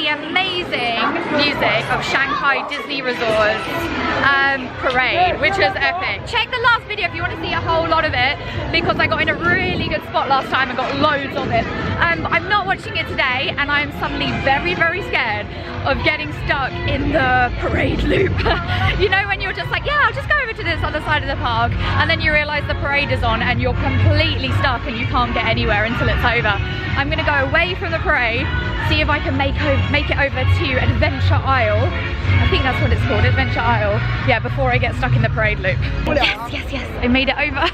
the amazing music of Shanghai Disney Resort's parade, which was epic. Check the last video if you want to see a whole lot of it, because I got in a really good spot last time and got loads of it. I'm not watching it today, and I'm suddenly very, very scared of getting stuck in the parade loop. You know, when you're just like, yeah, I'll just go over to this other side of the park, and then you realize the parade is on and you're completely stuck and you can't get anywhere until it's over. I'm gonna go away from the parade, see if I can make it over to Adventure Isle. I think that's what it's called, Adventure Isle. Yeah, before I get stuck in the parade loop. Yes, yes, yes, I made it over.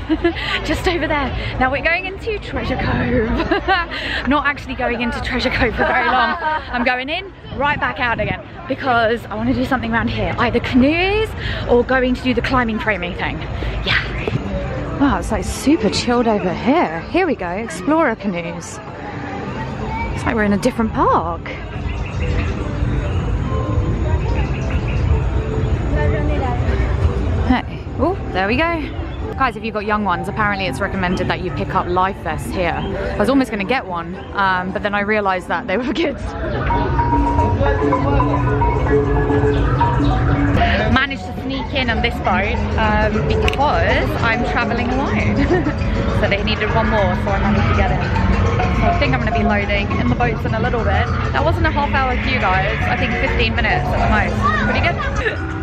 Just over there. Now we're going into Treasure Cove. Not actually going into Treasure Cove for very long. I'm going in, right back out again, because I want to do something around here. Either canoes or going to do the climbing framing thing. Yeah. Wow, it's like super chilled over here. Here we go, Explorer canoes. It's like we're in a different park. Hey, oh, there we go. Guys, if you've got young ones, apparently it's recommended that you pick up life vests here. I was almost going to get one, but then I realised that they were kids. Managed to sneak in on this boat because I'm travelling alone. So they needed one more, so I managed to get it. So I think I'm going to be loading in the boats in a little bit. That wasn't a half-hour queue, guys. I think 15 minutes at the most. Pretty good.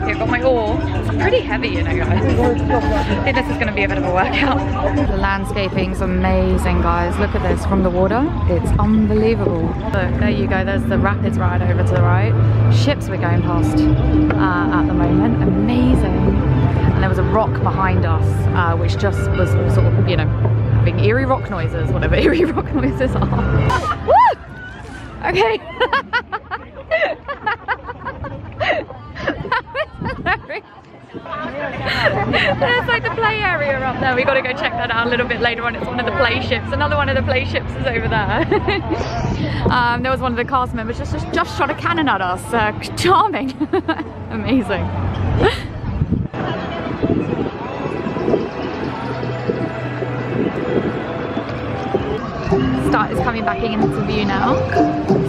Here, got my oar. It's pretty heavy, you know, guys. I think this is going to be a bit of a workout. The landscaping's amazing, guys. Look at this from the water. It's unbelievable. Look, there you go. There's the rapids right over to the right. Ships we're going past at the moment. Amazing. And there was a rock behind us, which just was sort of, you know, having eerie rock noises, whatever eerie rock noises are. Woo! Okay. There's like the play area up there. We got to go check that out a little bit later on. It's one of the play ships. Another one of the play ships is over there. There was one of the cast members just shot a cannon at us. Charming. Amazing. Start is coming back into view now.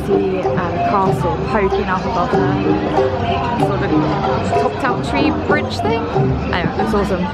See the castle poking up above there. Sort of topped out tree bridge thing. Anyway, it looks awesome.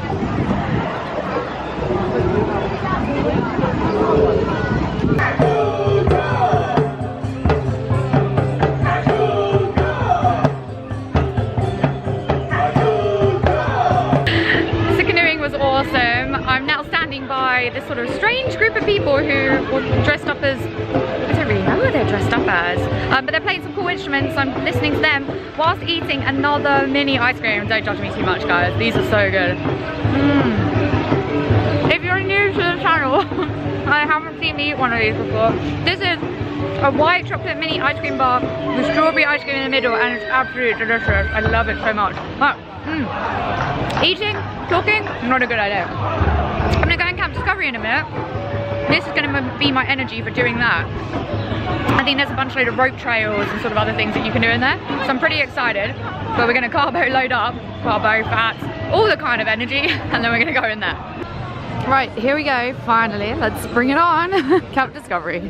The canoeing was awesome. I'm now standing by this sort of strange group of people who were dressed up as, I don't really know what they're dressed up as, but they're playing some cool instruments. So I'm listening to them whilst eating another mini ice cream. Don't judge me too much, guys. These are so good. If you're new to the channel, I haven't seen me eat one of these before. This is a white chocolate mini ice cream bar with strawberry ice cream in the middle, and it's absolutely delicious. I love it so much. But eating, talking, not a good idea. I'm gonna go and Camp Discovery in a minute. This is gonna be my energy for doing that. I think there's a bunch of rope trails and sort of other things that you can do in there. So I'm pretty excited. But we're gonna carbo load up, carbo, fats, all the kind of energy, and then we're gonna go in there. Right, here we go, finally. Let's bring it on. Camp Discovery.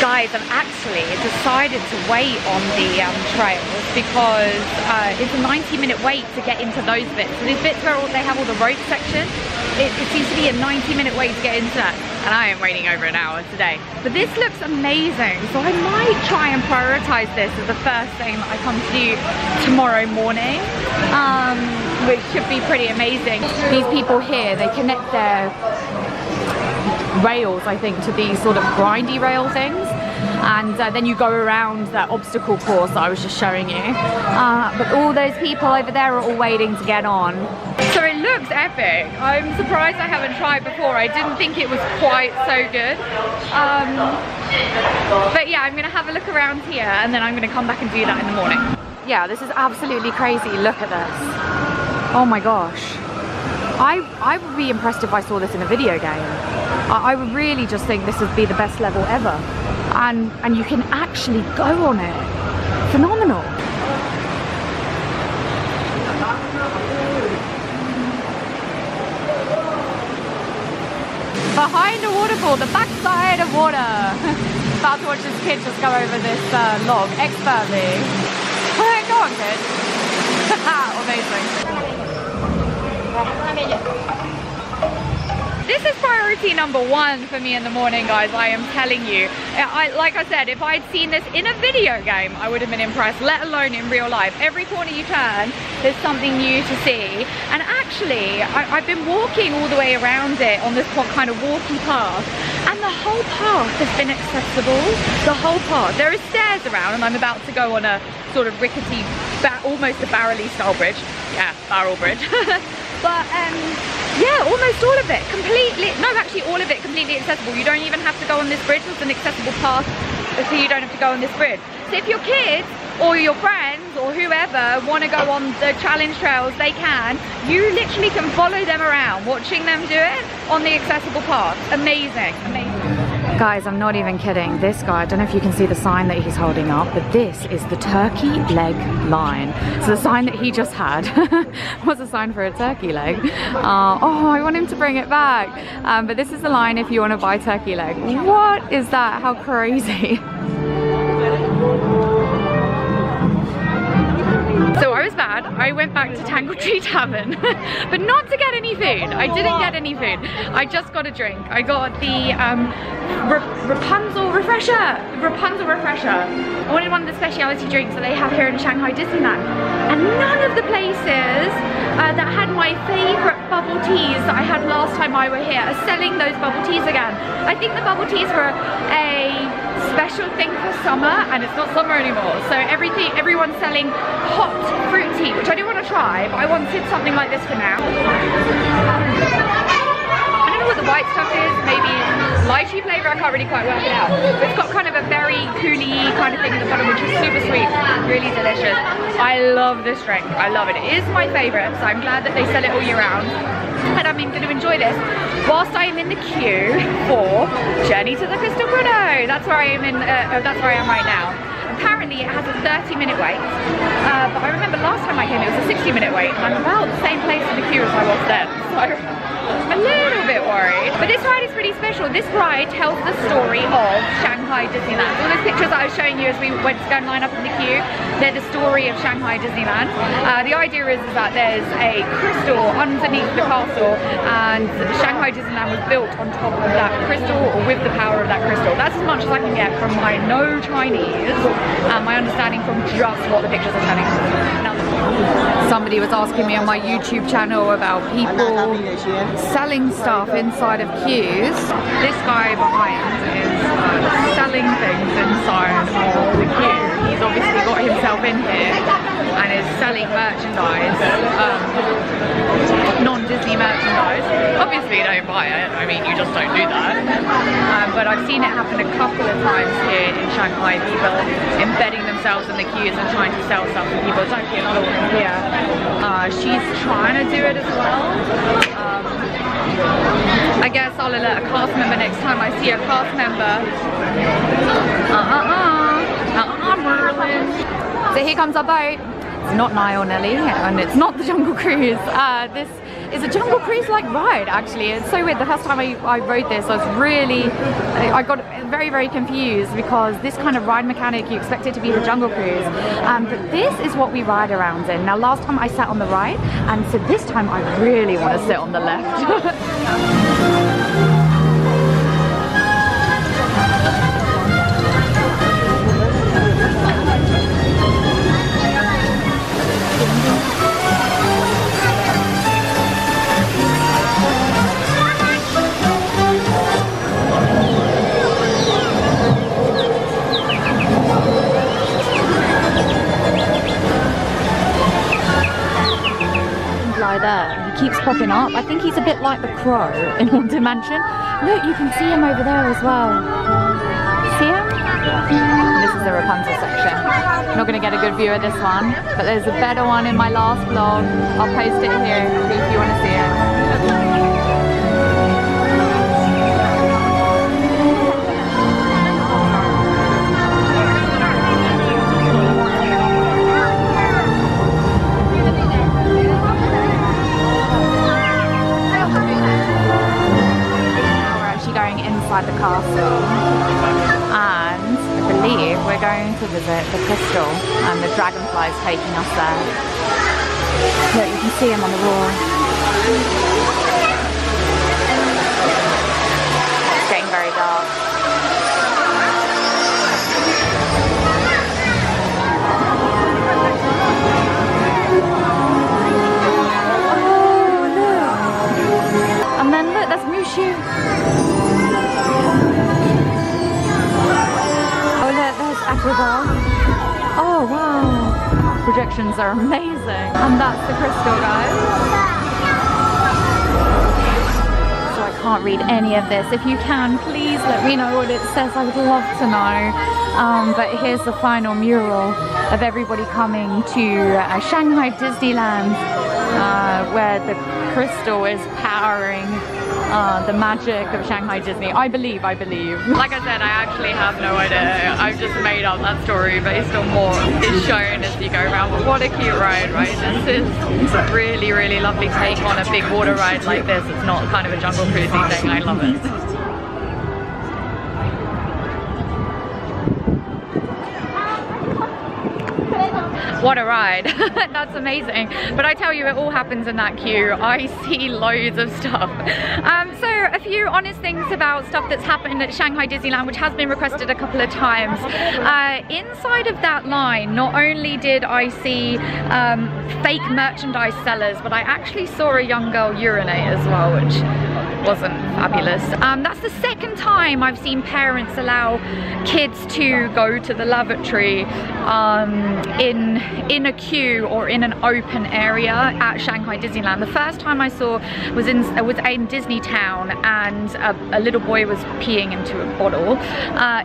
Guys, I've actually decided to wait on the trails because it's a 90-minute wait to get into those bits. So these bits where they have all the rope sections, it seems to be a 90-minute wait to get into that. And I am waiting over an hour today. But this looks amazing, so I might try and prioritize this as the first thing that I come to do tomorrow morning, which should be pretty amazing. These people here, they connect their rails, I think, to these sort of grindy rail things, and then you go around that obstacle course that I was just showing you, but all those people over there are all waiting to get on. So it looks epic. I'm surprised I haven't tried before. I didn't think it was quite so good, but yeah, I'm gonna have a look around here and then I'm gonna come back and do that in the morning. Yeah, this is absolutely crazy. Look at this. Oh my gosh. I would be impressed if I saw this in a video game. I would really just think this would be the best level ever. And you can actually go on it. Phenomenal. behind a waterfall, the backside of water. About to watch this kid just go over this log expertly. Go on, kid. Amazing. This is priority number one for me in the morning, guys. I am telling you. Like I said, if I'd seen this in a video game, I would have been impressed, let alone in real life. Every corner you turn, there's something new to see. And actually, I've been walking all the way around it on this kind of walky path, and the whole path has been accessible. The whole path. There are stairs around, and I'm about to go on a sort of rickety, almost a barrel-y style bridge. Yeah, barrel bridge. But yeah, almost all of it completely, no, actually all of it completely accessible. You don't even have to go on this bridge. There's an accessible path, so you don't have to go on this bridge. So if your kids or your friends or whoever want to go on the challenge trails, they can. You literally can follow them around, watching them do it on the accessible path. Amazing, amazing. Guys, I'm not even kidding. This guy, I don't know if you can see the sign that he's holding up, but this is the turkey leg line. So the sign that he just had was a sign for a turkey leg. Oh, I want him to bring it back. But this is the line if you want to buy turkey leg. What is that? How crazy. So I was bad. I went back to Tangle Tree Tavern, but not to get any food. I didn't get any food. I just got a drink. I got the Rapunzel Refresher. Rapunzel Refresher. I wanted one of the specialty drinks that they have here in Shanghai Disneyland. And none of the places that had my favorite bubble teas that I had last time I were here are selling those bubble teas again. I think the bubble teas were a special thing for summer, and it's not summer anymore. So everyone's selling hot fruit tea, which I do want to try, but I wanted something like this for now. I don't know what the white stuff is, maybe lychee flavour, I can't really quite work it out. But it's got kind of a berry, coolie kind of thing at the bottom, which is super sweet, really delicious. I love this drink, I love it. It is my favourite, so I'm glad that they sell it all year round. And I'm going to enjoy this whilst I am in the queue for Journey to the Crystal Grotto. That's where I am that's where I am right now. Apparently it has a 30-minute wait, but I remember last time I came it was a 60-minute wait, and I'm about the same place in the queue as I was then, so I'm a little bit worried. But this ride is pretty special. This ride tells the story of Shanghai Disneyland. All those pictures that I was showing you as we went to go and line up in the queue, they're the story of Shanghai Disneyland. The idea is that there's a crystal underneath the castle, and Shanghai Disneyland was built on top of that crystal, or with the power of that crystal. That's as much as I can get from my no Chinese, my understanding from just what the pictures are telling us. Somebody was asking me on my YouTube channel about people selling stuff inside of queues. This guy behind is selling things inside of the queue. He's obviously got himself in here and is selling merchandise, non-Disney merchandise. Obviously don't buy it, I mean you just don't do that. But I've seen it happen a couple of times here in Shanghai, people embedding themselves in the queues and trying to sell stuff to people. It's actually another one here. She's trying to do it as well. I guess I'll alert a cast member next time I see a cast member. Merlin. So here comes our boat. It's not Nile Nelly, and it's not the Jungle Cruise. This is a Jungle Cruise-like ride, actually. It's so weird. The first time I rode this, I got very, very confused, because this kind of ride mechanic, you expect it to be the Jungle Cruise. But this is what we ride around in. Now, last time I sat on the right, and so this time I really want to sit on the left. There. He keeps popping up. I think he's a bit like the crow in Haunted Mansion. Look, you can see him over there as well. See him? This is the Rapunzel section. I'm not going to get a good view of this one, but there's a better one in my last vlog. I'll post it here if you want to see it. inside the castle, and I believe we're going to visit the crystal, and the dragonfly is taking us there. Look, you can see him on the wall. It's getting very dark. And then look, that's Mushu. Oh look, there's Aquabelle. Oh wow. Projections are amazing. And that's the crystal, guys. So I can't read any of this. If you can, please let me know what it says. I would love to know. But here's the final mural of everybody coming to Shanghai Disneyland, where the crystal is powering the magic of Shanghai Disney. I believe. Like I said, I actually have no idea. I've just made up that story based on what is shown as you go around. But what a cute ride, right? This is a really, really lovely take on a big water ride like this. It's not kind of a jungle cruising thing. I love it. What a ride. That's amazing. But I tell you, it all happens in that queue. I see loads of stuff. So a few honest things about stuff that's happened at Shanghai Disneyland, which has been requested a couple of times. Inside of that line, not only did I see fake merchandise sellers, but I actually saw a young girl urinate as well, which wasn't fabulous. That's the second time I've seen parents allow kids to go to the lavatory in a queue or in an open area at Shanghai Disneyland. The first time I saw was in Disney Town, and a little boy was peeing into a bottle.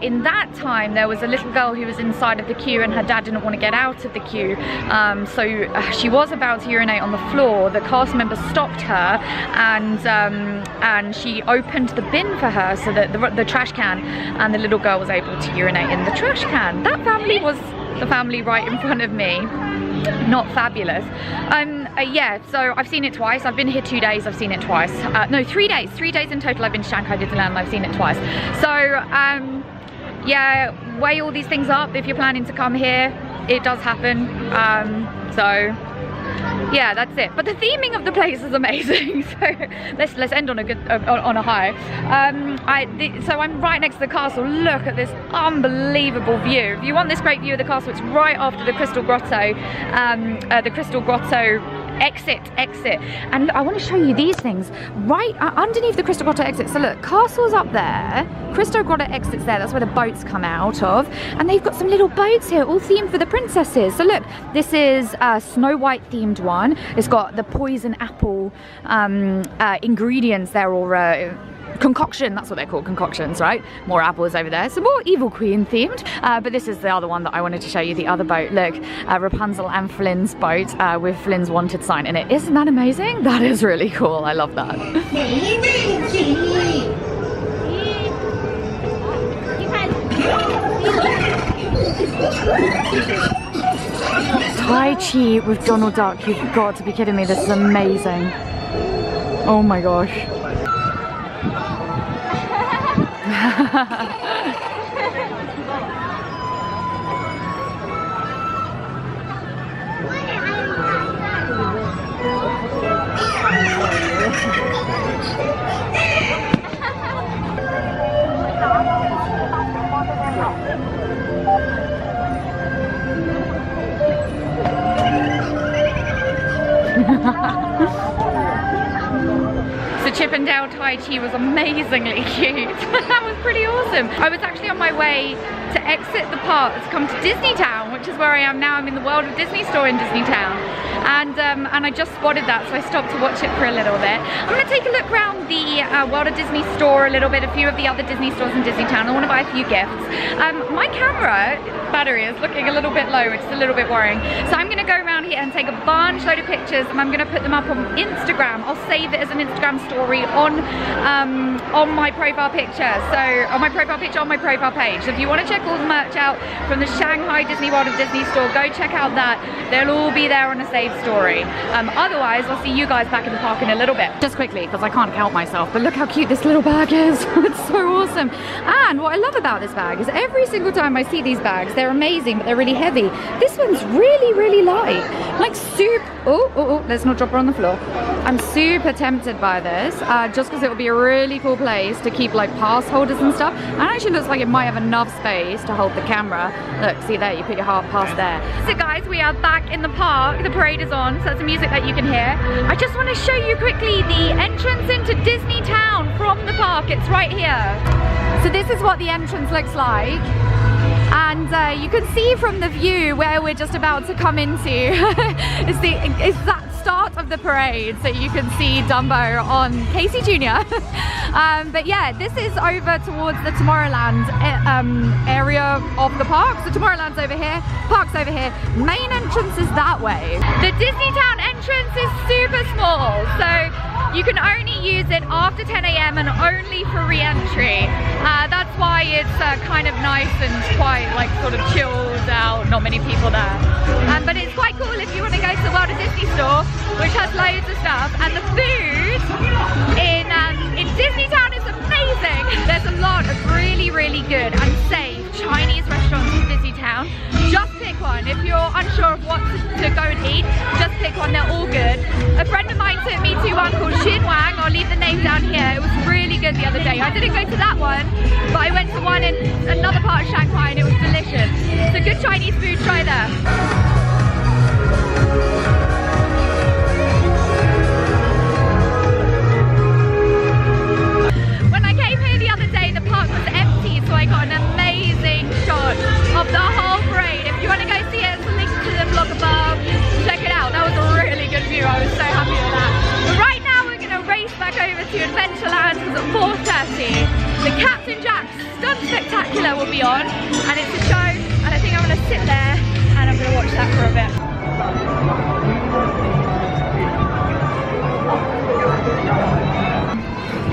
In that time there was a little girl who was inside of the queue, and her dad didn't want to get out of the queue, so she was about to urinate on the floor. The cast member stopped her, and she opened the bin for her, so that the trash can, and the little girl was able to urinate in the trash can. That family was the family right in front of me. Not fabulous. Yeah, so I've seen it twice. I've been here 2 days, I've seen it twice. No, 3 days. 3 days in total I've been to Shanghai Disneyland and I've seen it twice. So, yeah, weigh all these things up if you're planning to come here. It does happen. So yeah, that's it. But the theming of the place is amazing. So let's end on a good on a high. So I'm right next to the castle. Look at this unbelievable view. If you want this great view of the castle, it's right after the Crystal Grotto. The Crystal Grotto exit. And I want to show you these things right underneath the Crystal Grotto exit. So look, castle's up there, Crystal Grotto exit's there. That's where the boats come out of, and they've got some little boats here, all themed for the princesses. So look, this is a Snow White themed one. It's got the poison apple ingredients there, or concoction, that's what they're called, concoctions, right? More apples over there, so more Evil Queen themed. But this is the other one that I wanted to show you, the other boat. Look, Rapunzel and Flynn's boat with Flynn's wanted sign in it. Isn't that amazing? That is really cool. I love that. Tai Chi with Donald Duck. You've got to be kidding me. This is amazing. Oh my gosh. So Chippendale Tai Chi was amazingly cute. That was pretty awesome. I was actually on my way to exit the park to come to Disney Town, which is where I am now. I'm in the World of Disney store in Disney Town. And I just spotted that, so I stopped to watch it for a little bit. I'm going to take a look around the World of Disney store a little bit, a few of the other Disney stores in Disney Town. I want to buy a few gifts. My camera battery is looking a little bit low, which is a little bit worrying. So I'm going to go around here and take a load of pictures, and I'm going to put them up on Instagram. I'll save it as an Instagram story on my profile picture. So on my profile picture on my profile page. So if you want to check all the merch out from the Shanghai Disney World of Disney store, go check out that. They'll all be there on a save story. Otherwise, I'll see you guys back in the park in a little bit. Just quickly, because I can't count myself, but look how cute this little bag is. It's so awesome. And what I love about this bag is every single time I see these bags, they're amazing, but they're really heavy. This one's really, really light. Like super, oh, let's not drop her on the floor. I'm super tempted by this, just because it will be a really cool place to keep like pass holders and stuff. And it actually looks like it might have enough space to hold the camera. Look, see there, you put your heart pass there. So guys, we are back in the park. The parade is on, so that's the music that you can hear. I just want to show you quickly the entrance into Disney Town from the park. It's right here. So this is what the entrance looks like. And you can see from the view where we're just about to come into is that start of the parade, so you can see Dumbo on Casey Jr. But yeah, this is over towards the Tomorrowland area of the park. So Tomorrowland's over here, park's over here, main entrance is that way. The Disney Town entrance is super small, so you can only use it after 10 AM and only for re-entry. That's why it's kind of nice and quite like sort of chilled out, not many people there. But it's quite cool if you want to go to the World of Disney store, which has loads of stuff. And the food in Disney Town is amazing. There's a lot of really, really good and safe Chinese restaurants in Disney Town. Just pick one. If you're unsure of what to go and eat, just pick one. They're all good. A friend of mine took me to one called Xinwang. I'll leave the name down here. It was really good the other day. I didn't go to that one, but I went to one in another part of Shanghai and it was delicious. So good Chinese food, try there. So I got an amazing shot of the whole parade. If you want to go see it, there's a link to the vlog above. Check it out. That was a really good view. I was so happy with that. But right now we're going to race back over to Adventureland because at 4:30 the Captain Jack Stunt Spectacular will be on, and it's a show, and I think I'm going to sit there and I'm going to watch that for a bit.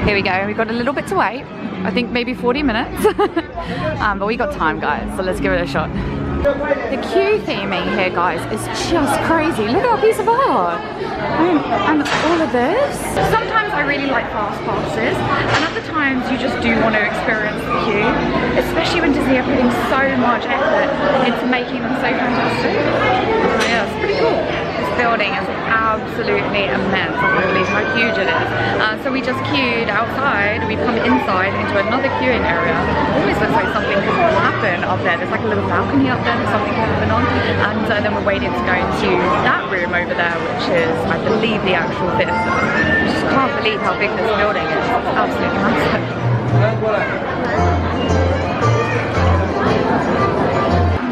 Here we go. We've got a little bit to wait. I think maybe 40 minutes. But we got time, guys, so let's give it a shot. The queue theming here, guys, is just crazy. Look at that piece of art. And all of this. Sometimes I really like fast passes, and other times you just do want to experience the queue, especially when Disney are putting so much effort into making them so fantastic. So yeah, it's pretty cool. This building is absolutely immense. I can't believe how huge it is. So we just queued outside. We've come inside into another queuing area. It always looks like something could happen up there. There's like a little balcony up there that something can happen on. And then we're waiting to go into that room over there, which is, I believe, the actual theatre. I just can't believe how big this building is. It's absolutely massive.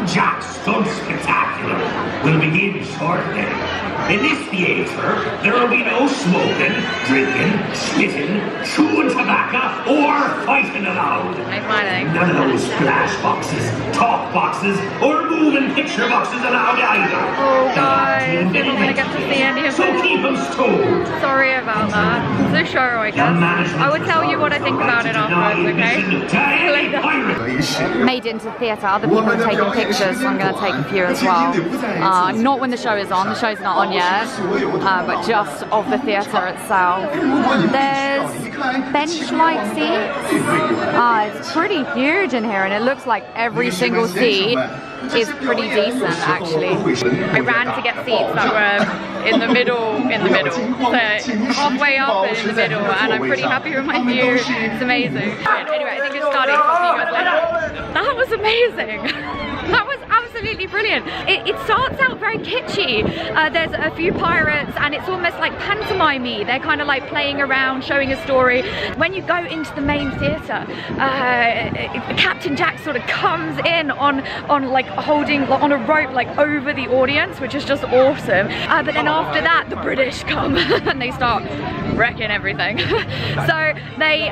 Jack's Stunt Spectacular will begin shortly. In this theatre, there will be no smoking, drinking, spitting, chewing tobacco, or fighting allowed. None of those splash boxes, talk boxes, or moving picture boxes allowed either. Oh guys, you're not going to get to see any of this. So keep them stoned. Sorry about that. It's a show, I guess. I will tell you what I think about it afterwards, okay? Made it into the theatre, other people are taking pictures, so I'm going to take a few as well. Not when the show is on, the show's not on yet, but just of the theatre itself. There's bench-like seats. It's pretty huge in here, and it looks like every single seat is pretty decent, actually. I ran to get seats that were in the middle, so halfway up and in the middle, and I'm pretty happy with my view. It's amazing. Anyway, I think it's starting, so I'll see you guys later. That was amazing. That was absolutely brilliant. It starts out very kitschy. There's a few pirates and it's almost like pantomime-y. They're kind of like playing around, showing a story. When you go into the main theatre, Captain Jack sort of comes in on like holding on a rope like over the audience, which is just awesome. But then after that, the British come and they start wrecking everything. So they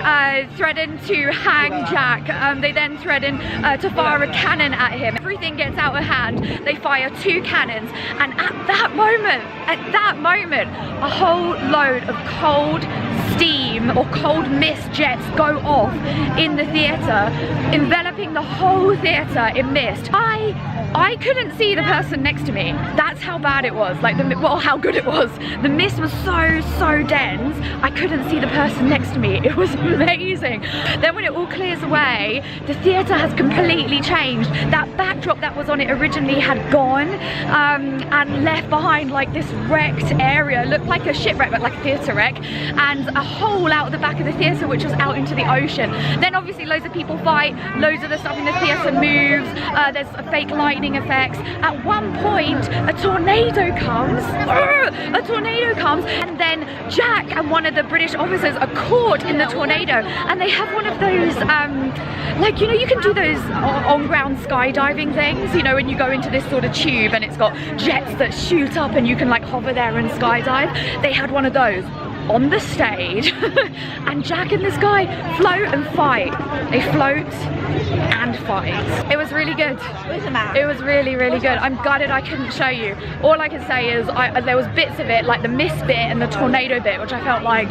threaten to hang Jack. They then threaten to fire a cannon at him. Everything gets out of hand. They fire 2 cannons, and at that moment, a whole load of cold, steam or cold mist jets go off in the theatre, enveloping the whole theatre in mist. I couldn't see the person next to me. That's how bad it was. Like, well, how good it was. The mist was so dense, I couldn't see the person next to me. It was amazing. Then when it all clears away, the theatre has completely changed. That backdrop that was on it originally had gone and left behind like this wrecked area. It looked like a shipwreck, but like a theatre wreck, and a hole out the back of the theatre which was out into the ocean. Then obviously loads of people fight, loads of the stuff in the theatre moves, there's a fake lightning effects. At one point a tornado comes, and then Jack and one of the British officers are caught in the tornado, and they have one of those like, you know, you can do those on-ground skydiving things, you know, when you go into this sort of tube and it's got jets that shoot up and you can like hover there and skydive. They had one of those on the stage and Jack and this guy float and fight. They float and fight. It was really good. It was really good. I'm gutted I couldn't show you. All I can say is there was bits of it, like the mist bit and the tornado bit, which I felt like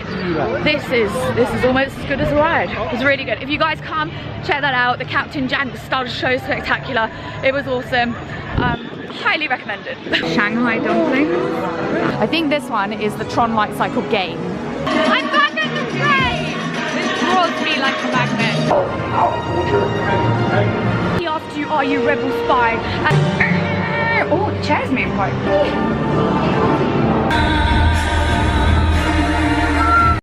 this is almost as good as a ride. It was really good. If you guys come, check that out. The Captain Jack started show spectacular. It was awesome. Highly recommended. Shanghai dumpling. I think this one is the Tron Light Cycle game. I'm back at the train! This draws me like a magnet. He asked you, are you rebel spy? And oh, the chair's moving quite.